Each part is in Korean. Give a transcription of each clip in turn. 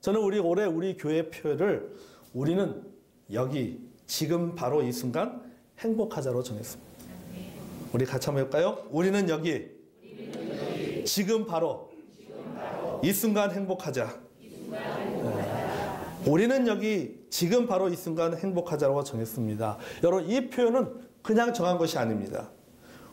저는 올해 우리 교회 표를 우리는 여기 지금 바로 이 순간 행복하자로 정했습니다. 우리 같이 한번 해볼까요? 우리는 여기 지금 바로 이 순간 행복하자. 우리는 여기 지금 바로 이 순간 행복하자라고 정했습니다. 여러분, 이 표현은 그냥 정한 것이 아닙니다.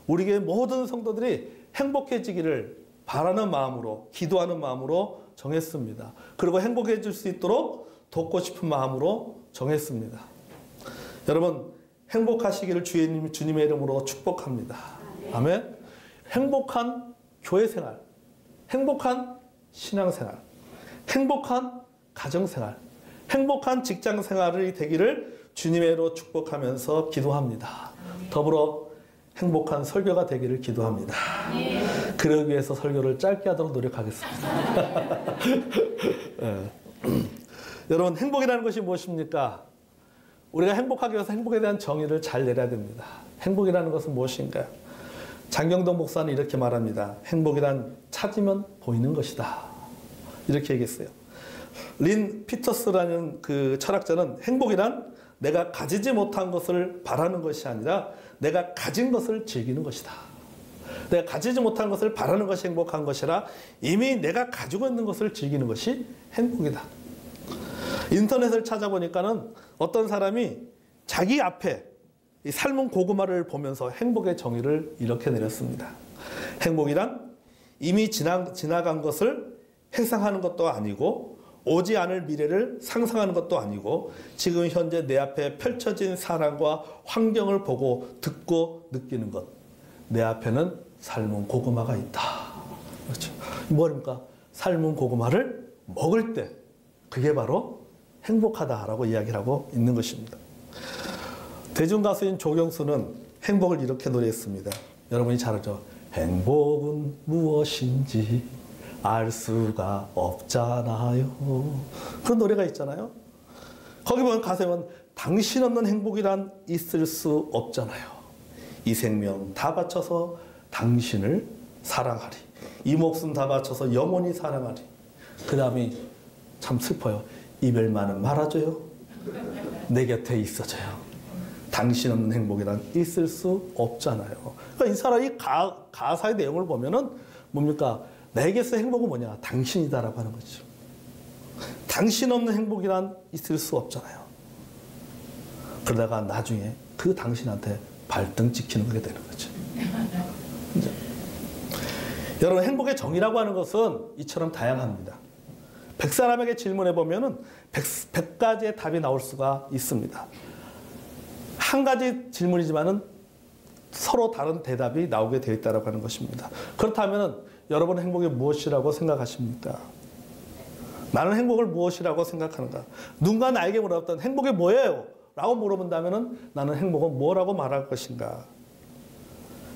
우리의 모든 성도들이 행복해지기를 바라는 마음으로, 기도하는 마음으로 정했습니다. 그리고 행복해질 수 있도록 돕고 싶은 마음으로 정했습니다. 여러분, 행복하시기를 주님의 이름으로 축복합니다. 아멘. 행복한 교회 생활, 행복한 신앙 생활, 행복한 가정 생활, 행복한 직장 생활이 되기를 주님의 이름으로 축복하면서 기도합니다. 더불어 행복한 설교가 되기를 기도합니다. 그러기 위해서 설교를 짧게 하도록 노력하겠습니다. 네. 여러분, 행복이라는 것이 무엇입니까? 우리가 행복하기 위해서 행복에 대한 정의를 잘 내려야 됩니다. 행복이라는 것은 무엇인가요? 장경동 목사는 이렇게 말합니다. 행복이란 찾으면 보이는 것이다. 이렇게 얘기했어요. 린 피터스라는 그 철학자는 행복이란 내가 가지지 못한 것을 바라는 것이 아니라 내가 가진 것을 즐기는 것이다. 내가 가지지 못한 것을 바라는 것이 행복한 것이라 이미 내가 가지고 있는 것을 즐기는 것이 행복이다. 인터넷을 찾아보니까는 어떤 사람이 자기 앞에 이 삶은 고구마를 보면서 행복의 정의를 이렇게 내렸습니다. 행복이란 이미 지나간 것을 회상하는 것도 아니고 오지 않을 미래를 상상하는 것도 아니고 지금 현재 내 앞에 펼쳐진 사람과 환경을 보고 듣고 느끼는 것. 내 앞에는 삶은 고구마가 있다. 그렇죠. 뭐입니까? 삶은 고구마를 먹을 때 그게 바로 행복하다라고 이야기를 하고 있는 것입니다. 대중가수인 조경수는 행복을 이렇게 노래했습니다. 여러분이 잘 알죠? 행복은 무엇인지 알 수가 없잖아요. 그런 노래가 있잖아요. 거기 보면 가사에 보면 당신 없는 행복이란 있을 수 없잖아요. 이 생명 다 바쳐서 당신을 사랑하리. 이 목숨 다 바쳐서 영원히 사랑하리. 그 다음이 참 슬퍼요. 이별만은 말아줘요. 내 곁에 있어줘요. 당신 없는 행복이란 있을 수 없잖아요. 그러니까 이 사람이 가사의 내용을 보면은 뭡니까? 내게서 행복은 뭐냐? 당신이다라고 하는 거죠. 당신 없는 행복이란 있을 수 없잖아요. 그러다가 나중에 그 당신한테 발등 찍히는 게 되는 거죠. 여러분, 행복의 정의라고 하는 것은 이처럼 다양합니다. 100사람에게 질문해 보면은 100가지의 답이 나올 수가 있습니다. 한 가지 질문이지만은 서로 다른 대답이 나오게 되어 있다고 하는 것입니다. 그렇다면 여러분은 행복이 무엇이라고 생각하십니까? 나는 행복을 무엇이라고 생각하는가? 누군가 나에게 물어봤던 행복이 뭐예요? 라고 물어본다면 나는 행복은 뭐라고 말할 것인가?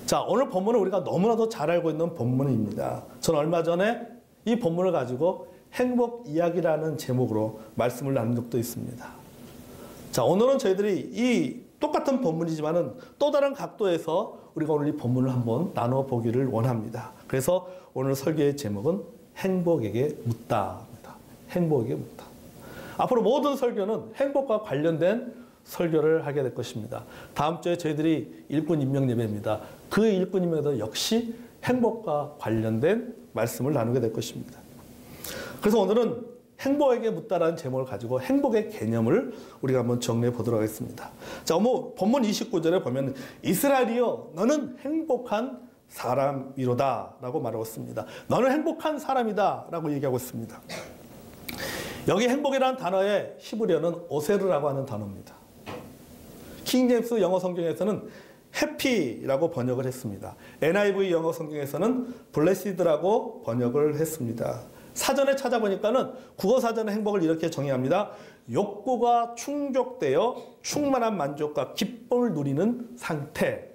자, 오늘 본문은 우리가 너무나도 잘 알고 있는 본문입니다. 저는 얼마 전에 이 본문을 가지고 행복 이야기라는 제목으로 말씀을 나눈 적도 있습니다. 자, 오늘은 저희들이 이 똑같은 본문이지만은 또 다른 각도에서 우리가 오늘 이 본문을 한번 나눠 보기를 원합니다. 그래서 오늘 설교의 제목은 행복에게 묻다입니다. 행복에게 묻다. 앞으로 모든 설교는 행복과 관련된 설교를 하게 될 것입니다. 다음 주에 저희들이 일꾼 임명 예배입니다. 그 일꾼 임명도 역시 행복과 관련된 말씀을 나누게 될 것입니다. 그래서 오늘은 행복에게 묻다라는 제목을 가지고 행복의 개념을 우리가 한번 정리해 보도록 하겠습니다. 자, 본문 29절에 보면 이스라엘이여 너는 행복한 사람이로다 라고 말하고 있습니다. 너는 행복한 사람이다 라고 얘기하고 있습니다. 여기 행복이라는 단어의 히브리어는 오세르라고 하는 단어입니다. 킹제임스 영어 성경에서는 해피라고 번역을 했습니다. NIV 영어 성경에서는 블레시드라고 번역을 했습니다. 사전에 찾아보니까는 국어 사전의 행복을 이렇게 정의합니다. 욕구가 충족되어 충만한 만족과 기쁨을 누리는 상태.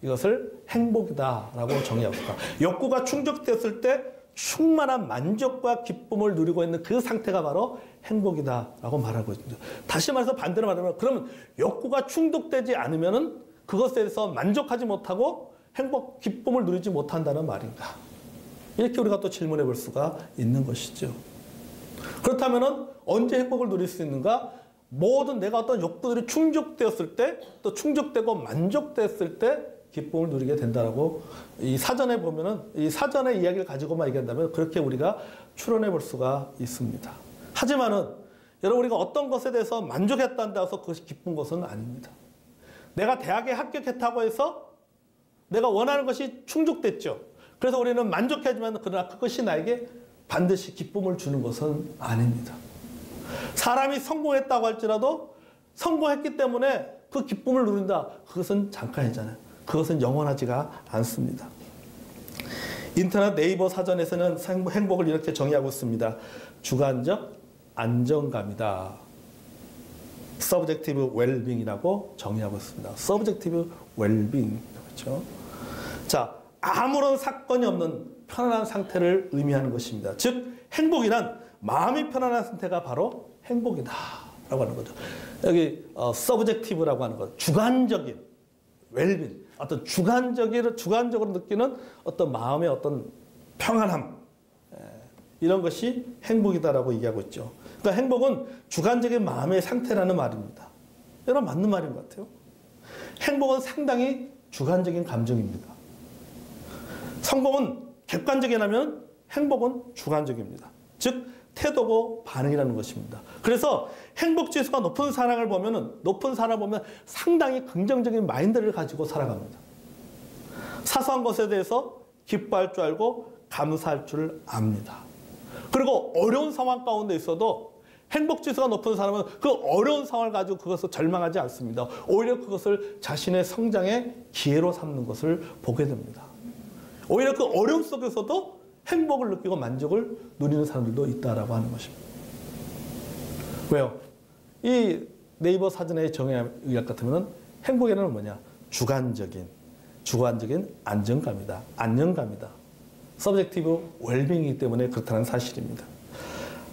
이것을 행복이다라고 정의하고 있습니다. 욕구가 충족되었을 때 충만한 만족과 기쁨을 누리고 있는 그 상태가 바로 행복이다라고 말하고 있습니다. 다시 말해서 반대로 말하면 그러면 욕구가 충족되지 않으면은 그것에 대해서 만족하지 못하고 행복, 기쁨을 누리지 못한다는 말인가? 이렇게 우리가 또 질문해 볼 수가 있는 것이죠. 그렇다면 언제 행복을 누릴 수 있는가? 모든 내가 어떤 욕구들이 충족되었을 때, 또 충족되고 만족됐을 때 기쁨을 누리게 된다라고 이 사전에 보면은, 이 사전의 이야기를 가지고만 얘기한다면 그렇게 우리가 추론해 볼 수가 있습니다. 하지만은 여러분, 우리가 어떤 것에 대해서 만족했다고 해서 그것이 기쁜 것은 아닙니다. 내가 대학에 합격했다고 해서 내가 원하는 것이 충족됐죠. 그래서 우리는 만족하지만 그러나 그것이 나에게 반드시 기쁨을 주는 것은 아닙니다. 사람이 성공했다고 할지라도 성공했기 때문에 그 기쁨을 누린다. 그것은 잠깐이잖아요. 그것은 영원하지가 않습니다. 인터넷 네이버 사전에서는 행복을 이렇게 정의하고 있습니다. 주관적 안정감이다. Subjective well-being이라고 정의하고 있습니다. Subjective well-being. 그렇죠? 자, 아무런 사건이 없는 편안한 상태를 의미하는 것입니다. 즉, 행복이란 마음이 편안한 상태가 바로 행복이다 라고 하는 거죠. 여기 subjective라고 하는 것, 주관적인 well-being, 어떤 주관적으로 느끼는 어떤 마음의 어떤 평안함, 이런 것이 행복이다라고 얘기하고 있죠. 그러니까 행복은 주관적인 마음의 상태라는 말입니다. 여러분, 맞는 말인 것 같아요. 행복은 상당히 주관적인 감정입니다. 성공은 객관적이라면 행복은 주관적입니다. 즉, 태도고 반응이라는 것입니다. 그래서 행복 지수가 높은 사람을 보면 상당히 긍정적인 마인드를 가지고 살아갑니다. 사소한 것에 대해서 기뻐할 줄 알고 감사할 줄 압니다. 그리고 어려운 상황 가운데 있어도 행복 지수가 높은 사람은 그 어려운 상황을 가지고 그것을 절망하지 않습니다. 오히려 그것을 자신의 성장의 기회로 삼는 것을 보게 됩니다. 오히려 그 어려움 속에서도 행복을 느끼고 만족을 누리는 사람들도 있다라고 하는 것입니다. 왜요? 이 네이버 사전의 정의에 의할 것 같으면 행복에는 뭐냐? 주관적인 안정감이다. 안녕감이다. 서브젝티브 웰빙이기 때문에 그렇다는 사실입니다.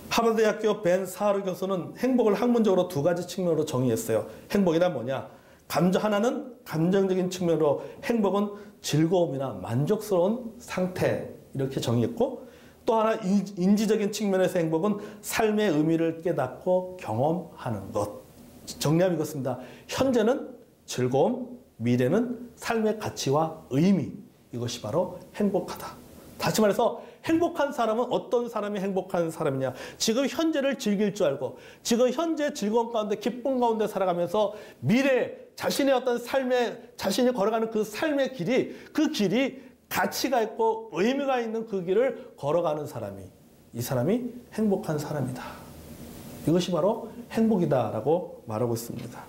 하버드대학교 벤 사하르 교수는 행복을 학문적으로 두 가지 측면으로 정의했어요. 행복이란 뭐냐? 하나는 감정적인 측면으로 행복은 즐거움이나 만족스러운 상태, 이렇게 정의했고, 또 하나 인지적인 측면에서 행복은 삶의 의미를 깨닫고 경험하는 것. 정리하면 이것입니다. 현재는 즐거움, 미래는 삶의 가치와 의미. 이것이 바로 행복하다. 다시 말해서 행복한 사람은 어떤 사람이 행복한 사람이냐? 지금 현재를 즐길 줄 알고 지금 현재 즐거움 가운데 기쁨 가운데 살아가면서 미래 자신의 어떤 삶의 자신이 걸어가는 그 삶의 길이 그 길이 가치가 있고 의미가 있는 그 길을 걸어가는 사람이 이 사람이 행복한 사람이다. 이것이 바로 행복이다라고 말하고 있습니다.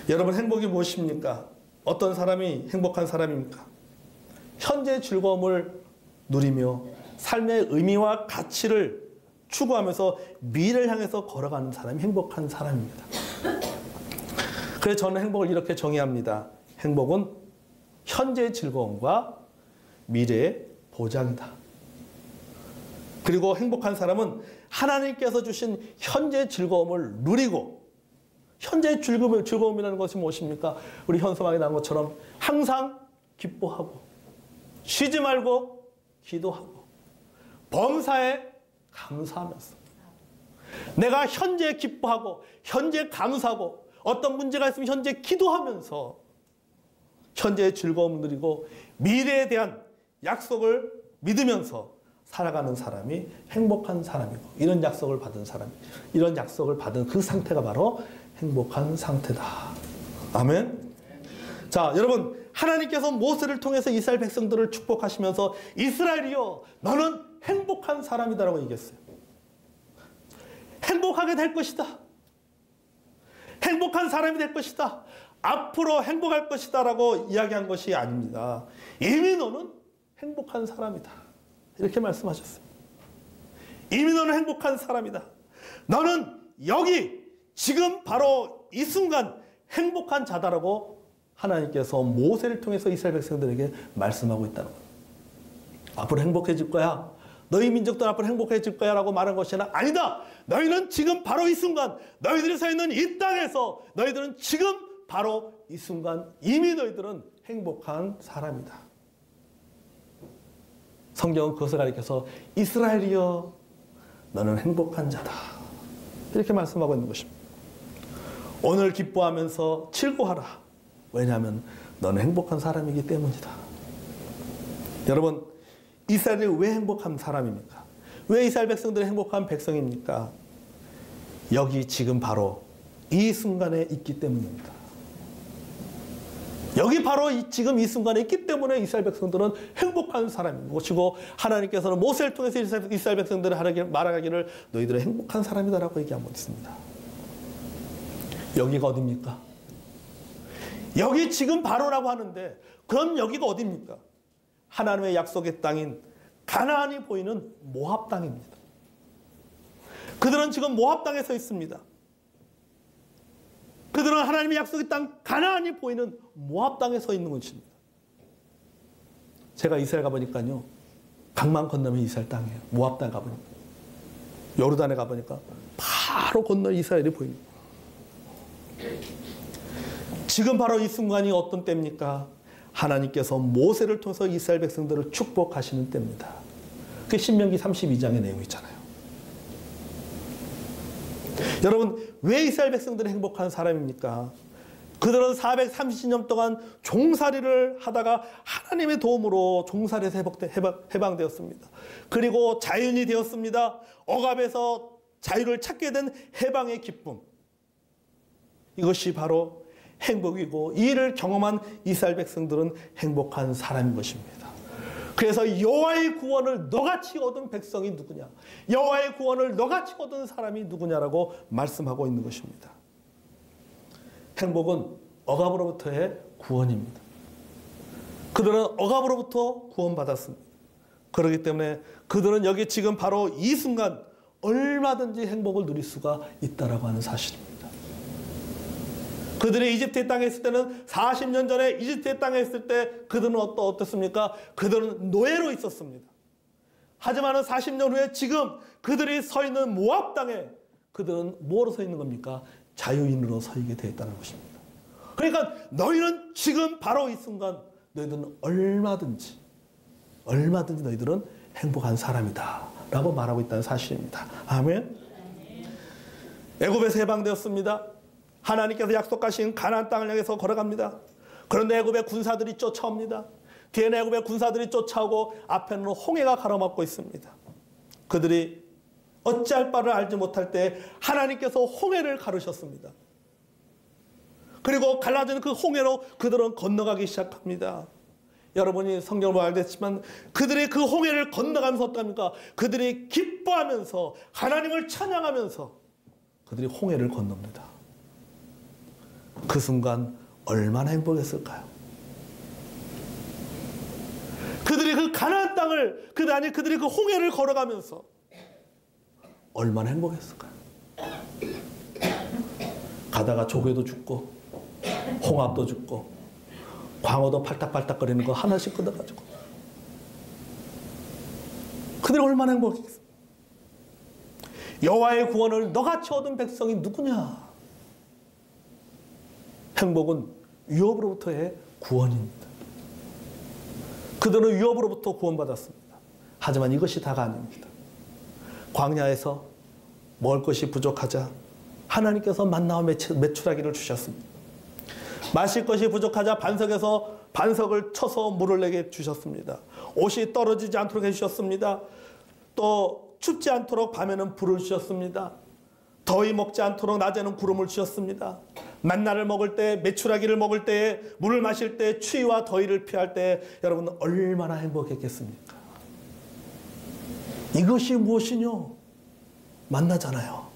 여러분 행복이 무엇입니까? 어떤 사람이 행복한 사람입니까? 현재의 즐거움을 누리며 삶의 의미와 가치를 추구하면서 미래를 향해서 걸어가는 사람이 행복한 사람입니다. 그래서 저는 행복을 이렇게 정의합니다. 행복은 현재의 즐거움과 미래의 보장이다. 그리고 행복한 사람은 하나님께서 주신 현재의 즐거움을 누리고 현재의 즐거움이라는 것이 무엇입니까? 우리 현수막에 나온 것처럼 항상 기뻐하고 쉬지 말고 기도하고 범사에 감사하면서 내가 현재 기뻐하고 현재 감사하고 어떤 문제가 있으면 현재 기도하면서 현재의 즐거움을 누리고 미래에 대한 약속을 믿으면서 살아가는 사람이 행복한 사람이고 이런 약속을 받은 사람, 이런 약속을 받은 그 상태가 바로 행복한 상태다. 아멘. 자, 여러분 하나님께서 모세를 통해서 이스라엘 백성들을 축복하시면서 이스라엘이여 너는 행복한 사람이다라고 얘기했어요. 행복하게 될 것이다. 행복한 사람이 될 것이다. 앞으로 행복할 것이다 라고 이야기한 것이 아닙니다. 이미 너는 행복한 사람이다. 이렇게 말씀하셨어요. 이미 너는 행복한 사람이다. 너는 여기 지금 바로 이 순간 행복한 자다라고 하나님께서 모세를 통해서 이스라엘 백성들에게 말씀하고 있다는 겁니다. 앞으로 행복해질 거야. 너희 민족도 앞으로 행복해질 거야 라고 말한 것이 아니다. 너희는 지금 바로 이 순간 너희들이 서 있는 이 땅에서 너희들은 지금 바로 이 순간 이미 너희들은 행복한 사람이다. 성경은 그것을 가리켜서 이스라엘이여 너는 행복한 자다. 이렇게 말씀하고 있는 것입니다. 오늘 기뻐하면서 즐거워하라. 왜냐하면 너는 행복한 사람이기 때문이다. 여러분, 이스라엘이 왜 행복한 사람입니까? 왜 이스라엘 백성들이 행복한 백성입니까? 여기 지금 바로 이 순간에 있기 때문입니다. 여기 바로 지금 이 순간에 있기 때문에 이스라엘 백성들은 행복한 사람인 것이고, 하나님께서는 모세를 통해서 이스라엘 백성들을 말하기를 너희들은 행복한 사람이다라고 얘기하고 있습니다. 여기가 어디입니까? 여기 지금 바로라고 하는데, 그럼 여기가 어디입니까? 하나님의 약속의 땅인 가나안이 보이는 모압 땅입니다. 그들은 지금 모압 땅에 서 있습니다. 그들은 하나님의 약속의 땅 가나안이 보이는 모압 땅에 서 있는 것입니다. 제가 이스라엘 가보니까요, 강만 건너면 이스라엘 땅이에요. 모압 땅에 가보니까, 요르단에 가보니까 바로 건너 이스라엘이 보입니다. 지금 바로 이 순간이 어떤 때입니까? 하나님께서 모세를 통해서 이스라엘 백성들을 축복하시는 때입니다. 그게 신명기 32장의 내용이잖아요. 여러분, 왜 이스라엘 백성들이 행복한 사람입니까? 그들은 430년 동안 종살이를 하다가 하나님의 도움으로 종살이에서 해방되었습니다. 그리고 자연이 되었습니다. 억압에서 자유를 찾게 된 해방의 기쁨. 이것이 바로 행복이고, 이를 경험한 이스라엘 백성들은 행복한 사람인 것입니다. 그래서 여호와의 구원을 너같이 얻은 백성이 누구냐, 여호와의 구원을 너같이 얻은 사람이 누구냐라고 말씀하고 있는 것입니다. 행복은 억압으로부터의 구원입니다. 그들은 억압으로부터 구원받았습니다. 그렇기 때문에 그들은 여기 지금 바로 이 순간 얼마든지 행복을 누릴 수가 있다라고 하는 사실입니다. 그들이 이집트의 땅에 있을 때는, 40년 전에 이집트의 땅에 있을 때 그들은 어떻습니까? 그들은 노예로 있었습니다. 하지만 40년 후에 지금 그들이 서 있는 모압 땅에 그들은 뭐로 서 있는 겁니까? 자유인으로 서 있게 되었다는 것입니다. 그러니까 너희는 지금 바로 이 순간 너희들은 얼마든지 너희들은 행복한 사람이다 라고 말하고 있다는 사실입니다. 아멘. 애굽에서 해방되었습니다. 하나님께서 약속하신 가나안 땅을 향해서 걸어갑니다. 그런데 애굽의 군사들이 쫓아옵니다. 뒤에는 애굽의 군사들이 쫓아오고 앞에는 홍해가 가로막고 있습니다. 그들이 어찌할 바를 알지 못할 때 하나님께서 홍해를 가르셨습니다. 그리고 갈라지는 그 홍해로 그들은 건너가기 시작합니다. 여러분이 성경으로 알겠지만 그들이 그 홍해를 건너가면서 어떡합니까? 그들이 기뻐하면서 하나님을 찬양하면서 그들이 홍해를 건넙니다. 그 순간 얼마나 행복했을까요? 그들이 그 가나안 땅을, 그들이 그 홍해를 걸어가면서 얼마나 행복했을까요? 가다가 조개도 죽고 홍합도 죽고 광어도 팔딱팔딱거리는 거 하나씩 끊어가지고 그들이 얼마나 행복했겠어요? 여호와의 구원을 너같이 얻은 백성이 누구냐? 행복은 위협으로부터의 구원입니다. 그들은 위협으로부터 구원받았습니다. 하지만 이것이 다가 아닙니다. 광야에서 먹을 것이 부족하자 하나님께서 만나와 메추라기를 주셨습니다. 마실 것이 부족하자 반석을 쳐서 물을 내게 주셨습니다. 옷이 떨어지지 않도록 해주셨습니다. 또 춥지 않도록 밤에는 불을 주셨습니다. 더위 먹지 않도록 낮에는 구름을 주셨습니다. 만나를 먹을 때, 메추라기를 먹을 때, 물을 마실 때, 추위와 더위를 피할 때 여러분 얼마나 행복했겠습니까? 이것이 무엇이뇨? 만나잖아요.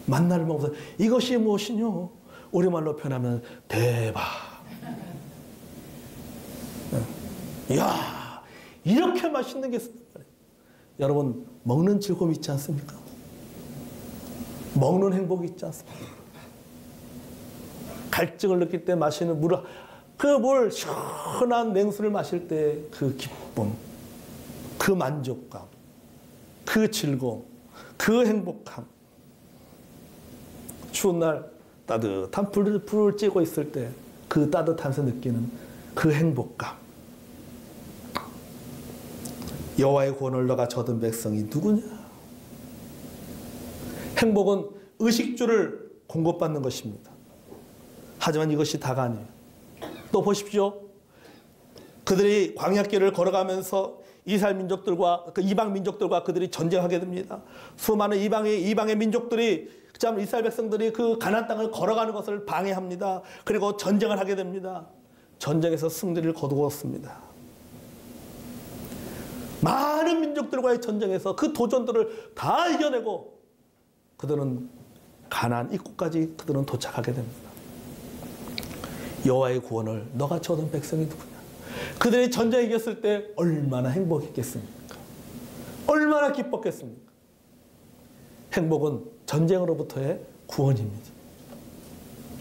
만나를 먹어서 이것이 무엇이뇨? 우리말로 표현하면 대박. 이야, 이렇게 맛있는 게 있습니까? 여러분 먹는 즐거움이 있지 않습니까? 먹는 행복이 있지 않습니까? 갈증을 느낄 때 마시는 물 시원한 냉수를 마실 때 그 기쁨, 그 만족감, 그 즐거움, 그 행복함. 추운 날 따뜻한 불을 쬐고 있을 때 그 따뜻함에서 느끼는 그 행복감. 여호와의 구원을 너가 얻은 백성이 누구냐? 행복은 의식주를 공급받는 것입니다. 하지만 이것이 다가 아니에요. 또 보십시오. 그들이 광야길을 걸어가면서 이스라엘 민족들과 이방 민족들과 그들이 전쟁하게 됩니다. 수많은 이방의 민족들이 참 이스라엘 백성들이 그 가나안 땅을 걸어가는 것을 방해합니다. 그리고 전쟁을 하게 됩니다. 전쟁에서 승리를 거두었습니다. 많은 민족들과의 전쟁에서 그 도전들을 다 이겨내고 그들은 가나안 입구까지 그들은 도착하게 됩니다. 여호와의 구원을 너같이 얻은 백성이 누구냐? 그들이 전쟁에 이겼을 때 얼마나 행복했겠습니까? 얼마나 기뻤겠습니까? 행복은 전쟁으로부터의 구원입니다.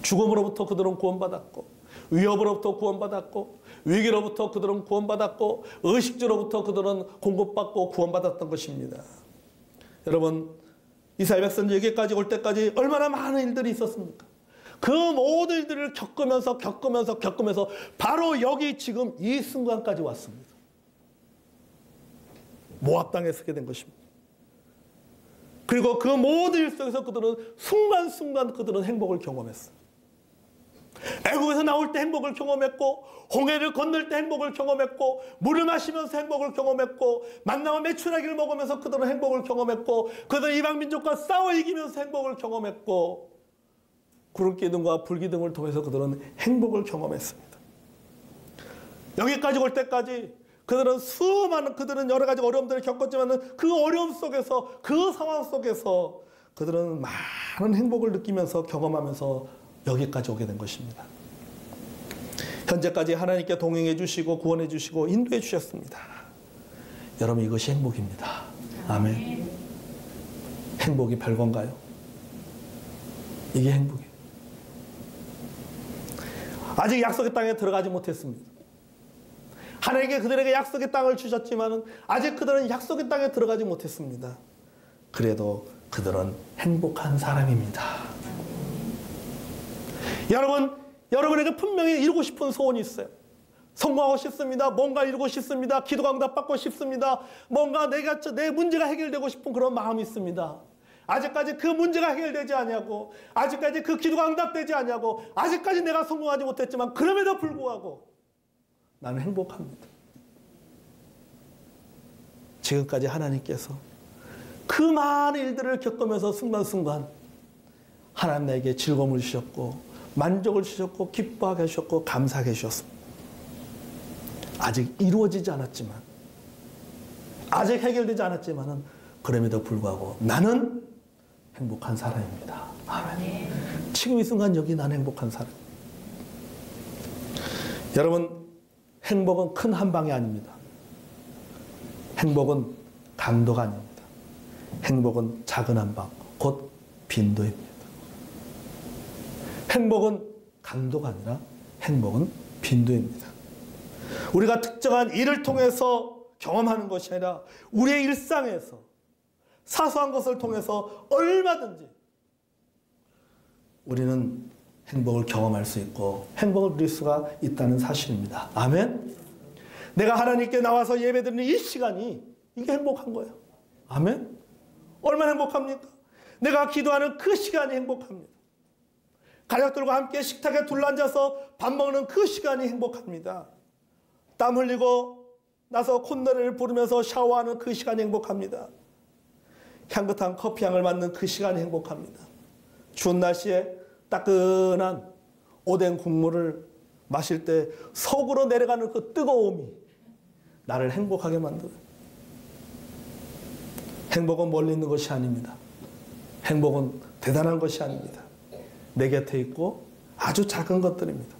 죽음으로부터 그들은 구원받았고, 위협으로부터 구원받았고, 위기로부터 그들은 구원받았고, 의식주로부터 그들은 공급받고 구원받았던 것입니다. 여러분, 이스라엘 백성들 여기까지 올 때까지 얼마나 많은 일들이 있었습니까? 그 모든 일들을 겪으면서 바로 여기 지금 이 순간까지 왔습니다. 모압 땅에 서게 된 것입니다. 그리고 그 모든 일 속에서 그들은 순간순간 그들은 행복을 경험했어요. 애국에서 나올 때 행복을 경험했고, 홍해를 건널 때 행복을 경험했고, 물을 마시면서 행복을 경험했고, 만나와 메추라기를 먹으면서 그들은 행복을 경험했고, 그들은 이방 민족과 싸워 이기면서 행복을 경험했고, 구름기둥과 불기둥을 통해서 그들은 행복을 경험했습니다. 여기까지 올 때까지 그들은 여러 가지 어려움들을 겪었지만 그 어려움 속에서, 그 상황 속에서 그들은 많은 행복을 느끼면서 경험하면서 여기까지 오게 된 것입니다. 현재까지 하나님께 동행해 주시고 구원해 주시고 인도해 주셨습니다. 여러분, 이것이 행복입니다. 아멘. 행복이 별건가요? 이게 행복이에요. 아직 약속의 땅에 들어가지 못했습니다. 하나님께 그들에게 약속의 땅을 주셨지만 아직 그들은 약속의 땅에 들어가지 못했습니다. 그래도 그들은 행복한 사람입니다. 여러분에게 분명히 이루고 싶은 소원이 있어요. 성공하고 싶습니다. 뭔가 이루고 싶습니다. 기도가 응답받고 싶습니다. 뭔가 내 문제가 해결되고 싶은 그런 마음이 있습니다. 아직까지 그 문제가 해결되지 않냐고, 아직까지 그 기도가 응답되지 않냐고, 아직까지 내가 성공하지 못했지만 그럼에도 불구하고 나는 행복합니다. 지금까지 하나님께서 그 많은 일들을 겪으면서 순간순간 하나님 나에게 즐거움을 주셨고, 만족을 주셨고, 기뻐하게 하셨고, 감사하게 해주셨습니다. 아직 이루어지지 않았지만, 아직 해결되지 않았지만 그럼에도 불구하고 나는 행복한 사람입니다. 아멘. 지금 이 순간 여기 나는 행복한 사람. 여러분, 행복은 큰 한 방이 아닙니다. 행복은 강도가 아닙니다. 행복은 작은 한 방, 곧 빈도입니다. 행복은 강도가 아니라 행복은 빈도입니다. 우리가 특정한 일을 통해서 경험하는 것이 아니라 우리의 일상에서 사소한 것을 통해서 얼마든지 우리는 행복을 경험할 수 있고 행복을 누릴 수가 있다는 사실입니다. 아멘. 내가 하나님께 나와서 예배드리는 이 시간이 이게 행복한 거예요. 아멘. 얼마나 행복합니까? 내가 기도하는 그 시간이 행복합니다. 가족들과 함께 식탁에 둘러앉아서 밥 먹는 그 시간이 행복합니다. 땀 흘리고 나서 콧노래를 부르면서 샤워하는 그 시간이 행복합니다. 향긋한 커피향을 맡는 그 시간이 행복합니다. 추운 날씨에 따끈한 오뎅 국물을 마실 때 속으로 내려가는 그 뜨거움이 나를 행복하게 만들어요. 행복은 멀리 있는 것이 아닙니다. 행복은 대단한 것이 아닙니다. 내 곁에 있고 아주 작은 것들입니다.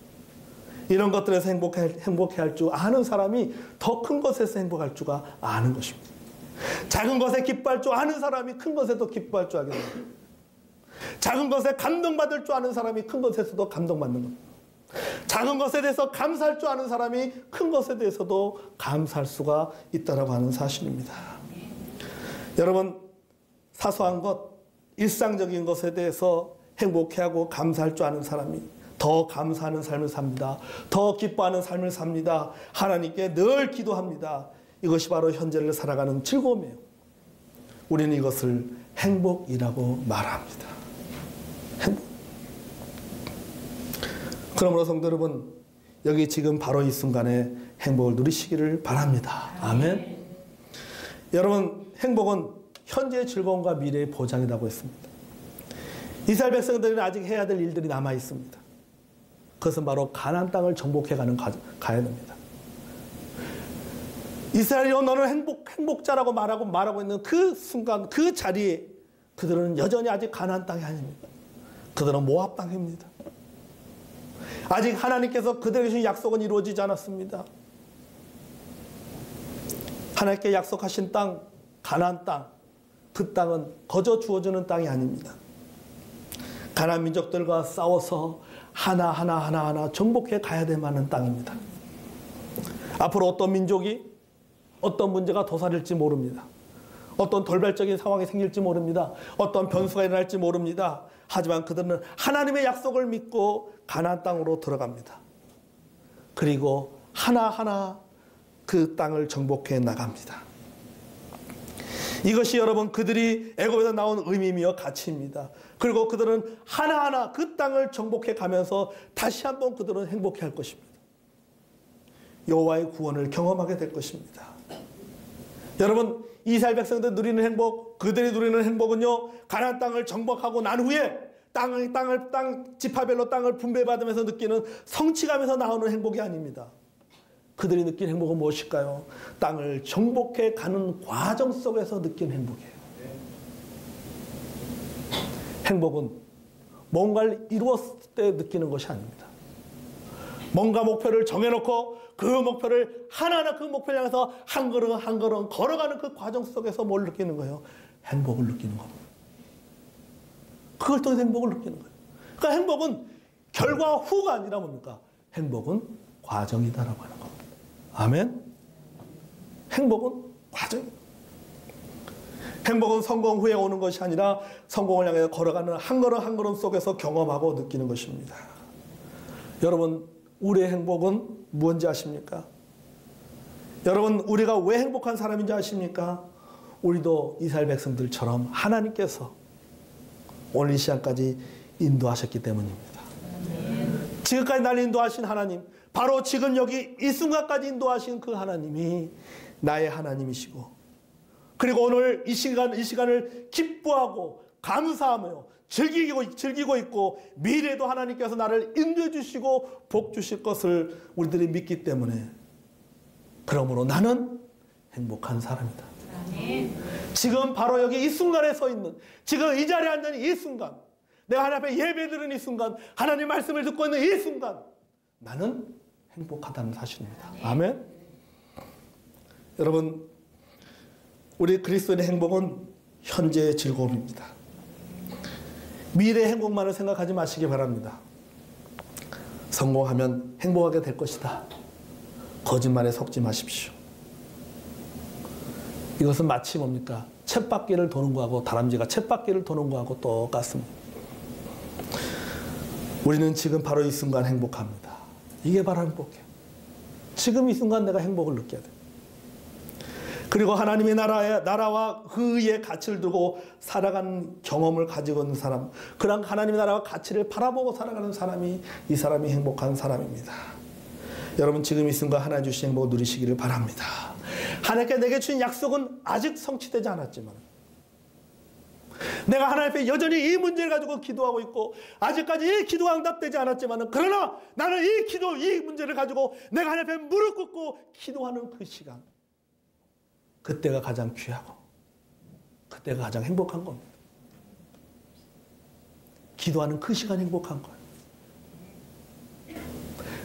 이런 것들에서 행복해할 줄 아는 사람이 더 큰 것에서 행복할 줄 아는 것입니다. 작은 것에 기뻐할 줄 아는 사람이 큰 것에도 기뻐할 줄 알게 됩니다. 작은 것에 감동받을 줄 아는 사람이 큰 것에서도 감동받는 겁니다. 작은 것에 대해서 감사할 줄 아는 사람이 큰 것에 대해서도 감사할 수가 있다고 하는 사실입니다. 여러분, 사소한 것, 일상적인 것에 대해서 행복해하고 감사할 줄 아는 사람이 더 감사하는 삶을 삽니다. 더 기뻐하는 삶을 삽니다. 하나님께 늘 기도합니다. 이것이 바로 현재를 살아가는 즐거움이에요. 우리는 이것을 행복이라고 말합니다. 행복. 그러므로 성도 여러분, 여기 지금 바로 이 순간에 행복을 누리시기를 바랍니다. 아멘. 여러분, 행복은 현재의 즐거움과 미래의 보장이라고 했습니다. 이스라엘 백성들은 아직 해야 될 일들이 남아 있습니다. 그것은 바로 가나안 땅을 정복해가는 가야 됩니다. 이스라엘이여 너는 행복자라고 말하고 있는 그 순간, 그 자리에 그들은 여전히 아직 가나안 땅이 아닙니다. 그들은 모압 땅입니다. 아직 하나님께서 그들에게 주신 약속은 이루어지지 않았습니다. 하나님께 약속하신 땅, 가나안 땅, 그 땅은 거저 주어지는 땅이 아닙니다. 가나안 민족들과 싸워서 하나하나 정복해 가야 될 만한 땅입니다. 앞으로 어떤 민족이 어떤 문제가 도사릴지 모릅니다. 어떤 돌발적인 상황이 생길지 모릅니다. 어떤 변수가 일어날지 모릅니다. 하지만 그들은 하나님의 약속을 믿고 가나안 땅으로 들어갑니다. 그리고 하나하나 그 땅을 정복해 나갑니다. 이것이 여러분 그들이 애굽에서 나온 의미이며 가치입니다. 그리고 그들은 하나하나 그 땅을 정복해 가면서 다시 한번 그들은 행복해 할 것입니다. 여호와의 구원을 경험하게 될 것입니다. 여러분, 이스라엘 백성들 누리는 행복, 그들이 누리는 행복은요, 가나안 땅을 정복하고 난 후에 땅 지파별로 땅을 분배받으면서 느끼는 성취감에서 나오는 행복이 아닙니다. 그들이 느낀 행복은 무엇일까요? 땅을 정복해 가는 과정 속에서 느낀 행복이에요. 행복은 뭔가를 이루었을 때 느끼는 것이 아닙니다. 뭔가 목표를 정해놓고 그 목표를 하나하나 그 목표를 향해서 한 걸음 한 걸음 걸어가는 그 과정 속에서 뭘 느끼는 거예요? 행복을 느끼는 겁니다. 그걸 통해서 행복을 느끼는 거예요. 그러니까 행복은 결과 후가 아니라 뭡니까? 행복은 과정이다라고 하는 겁니다. 아멘? 행복은 과정입니다. 행복은 성공 후에 오는 것이 아니라 성공을 향해 걸어가는 한 걸음 한 걸음 속에서 경험하고 느끼는 것입니다. 여러분, 우리의 행복은 무엇인지 아십니까? 여러분, 우리가 왜 행복한 사람인지 아십니까? 우리도 이스라엘 백성들처럼 하나님께서 오늘 이 시간까지 인도하셨기 때문입니다. 지금까지 날 인도하신 하나님, 바로 지금 여기 이 순간까지 인도하신 그 하나님이 나의 하나님이시고, 그리고 오늘 이 시간을 기뻐하고 감사하며 즐기고 있고, 미래에도 하나님께서 나를 인도해 주시고 복 주실 것을 우리들이 믿기 때문에, 그러므로 나는 행복한 사람이다. 지금 바로 여기 이 순간에 서 있는, 지금 이 자리에 앉는 이 순간, 내가 하나님 앞에 예배 드리는 이 순간, 하나님 말씀을 듣고 있는 이 순간, 나는 행복하다는 사실입니다. 아멘. 여러분, 우리 그리스도인의 행복은 현재의 즐거움입니다. 미래의 행복만을 생각하지 마시기 바랍니다. 성공하면 행복하게 될 것이다. 거짓말에 속지 마십시오. 이것은 마치 뭡니까? 쳇바퀴를 도는 거하고, 다람쥐가 쳇바퀴를 도는 거하고 똑같습니다. 우리는 지금 바로 이 순간 행복합니다. 이게 바로 행복해요. 지금 이 순간 내가 행복을 느껴야 돼요. 그리고 하나님의 나라와 그 의의 가치를 두고 살아가는 경험을 가지고 있는 사람, 그런 하나님의 나라와 가치를 바라보고 살아가는 사람이, 이 사람이 행복한 사람입니다. 여러분, 지금 이 순간 하나님 주신 행복을 누리시기를 바랍니다. 하나님께 내게 주신 약속은 아직 성취되지 않았지만, 내가 하나님 앞에 여전히 이 문제를 가지고 기도하고 있고, 아직까지 이 기도가 응답되지 않았지만, 그러나 나는 이 문제를 가지고 내가 하나님 앞에 무릎 꿇고 기도하는 그 시간, 그때가 가장 귀하고 그때가 가장 행복한 겁니다. 기도하는 그 시간이 행복한 거예요.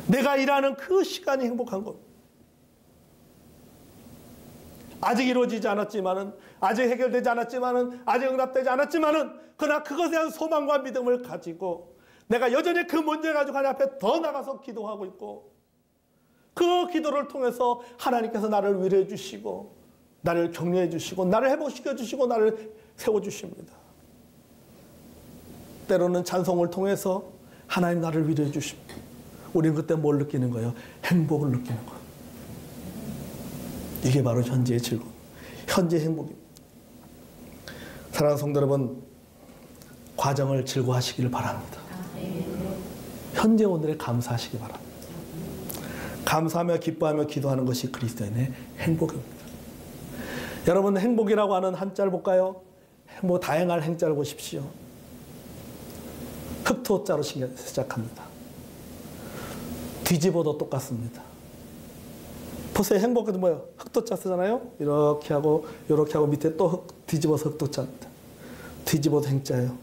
내가 일하는 그 시간이 행복한 겁니다. 아직 이루어지지 않았지만은, 아직 해결되지 않았지만은, 아직 응답되지 않았지만은, 그러나 그것에 대한 소망과 믿음을 가지고 내가 여전히 그 문제를 가지고 하나님 앞에 더 나가서 기도하고 있고, 그 기도를 통해서 하나님께서 나를 위로해 주시고, 나를 격려해 주시고, 나를 회복시켜 주시고, 나를 세워 주십니다. 때로는 찬송을 통해서 하나님 나를 위로해 주십니다. 우리는 그때 뭘 느끼는 거예요? 행복을 느끼는 거예요. 이게 바로 현재의 즐거움, 현재의 행복입니다. 사랑하는 성도 여러분, 과정을 즐거워하시기를 바랍니다. 현재 오늘에 감사하시기 바랍니다. 감사하며 기뻐하며 기도하는 것이 그리스도인의 행복입니다. 여러분, 행복이라고 하는 한자를 볼까요? 행복, 다양한 행자를 보십시오. 흑토자로 시작합니다. 뒤집어도 똑같습니다. 보세요. 행복은 뭐예요? 흑토자 쓰잖아요. 이렇게 하고 밑에 또 뒤집어서 흑토자입니다. 뒤집어도 행자예요.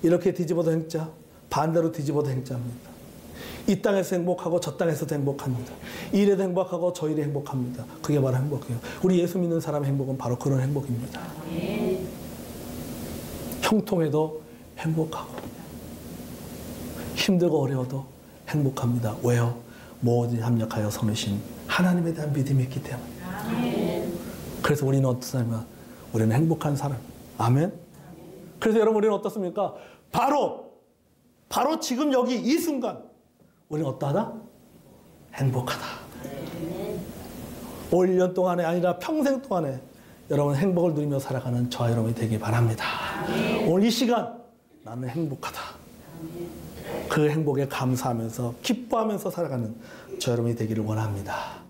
이렇게 뒤집어도 행자, 반대로 뒤집어도 행자입니다. 이 땅에서 행복하고 저 땅에서도 행복합니다. 이 일에도 행복하고 저 일에 행복합니다. 그게 바로 행복이에요. 우리 예수 믿는 사람의 행복은 바로 그런 행복입니다. 형통해도 행복하고 힘들고 어려워도 행복합니다. 왜요? 모든 합력하여 섬으신 하나님에 대한 믿음이 있기 때문에. 그래서 우리는 어떤 사람이야? 우리는 행복한 사람. 아멘? 그래서 여러분, 우리는 어떻습니까? 바로 지금 여기 이 순간 우리는 어떠하다? 행복하다. 올 1년 동안에 아니라 평생 동안에 여러분 행복을 누리며 살아가는 저와 여러분이 되길 바랍니다. 오늘 이 시간 나는 행복하다. 그 행복에 감사하면서 기뻐하면서 살아가는 저 여러분이 되기를 원합니다.